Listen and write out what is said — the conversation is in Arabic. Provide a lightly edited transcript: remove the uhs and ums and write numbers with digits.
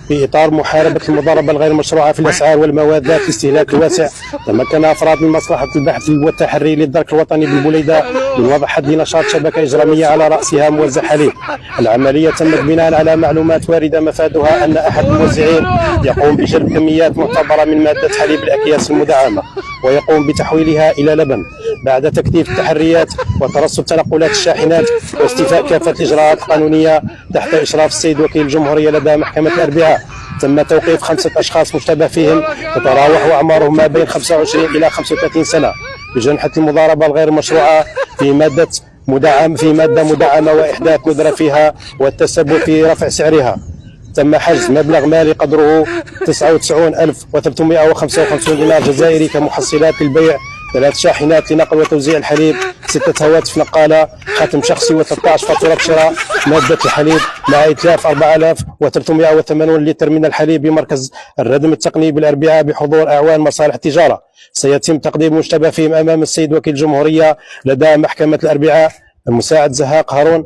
في إطار محاربة المضاربة الغير المشروعة في الأسعار والمواد ذات الاستهلاك الواسع، تمكن أفراد من مصلحة البحث والتحري للدرك الوطني بالبوليدة من وضع حد لنشاط شبكة إجرامية على رأسها موزع حليب. العملية تمت بناء على معلومات واردة مفادها أن أحد الموزعين يقوم بجلب كميات معتبرة من مادة حليب الأكياس المدعمة ويقوم بتحويلها إلى لبن بعد تكثيف التحريات وترصد تنقلات الشاحنات واستيفاء كافة الإجراءات القانونية تحت إشراف السيد وكيل الجمهورية لدى محكمة الأربعاء. تم توقيف 5 أشخاص مشتبه فيهم تتراوح أعمارهم ما بين 25 إلى 35 سنة بجنحة المضاربة الغير المشروعة في مادة مدعمة وإحداث ندرة فيها والتسبب في رفع سعرها. تم حجز مبلغ مالي قدره 99,355 دينار جزائري كمحصلات للبيع، 3 شاحنات لنقل وتوزيع الحليب، 6 هواتف نقالة، ختم شخصي و13 فاتورة شراء مادة الحليب مع إتلاف 4380 لتر من الحليب بمركز الردم التقني بالأربعاء بحضور أعوان مصالح التجارة. سيتم تقديم مشتبه فيهم أمام السيد وكيل الجمهورية لدى محكمة الأربعاء المساعد زهاق هارون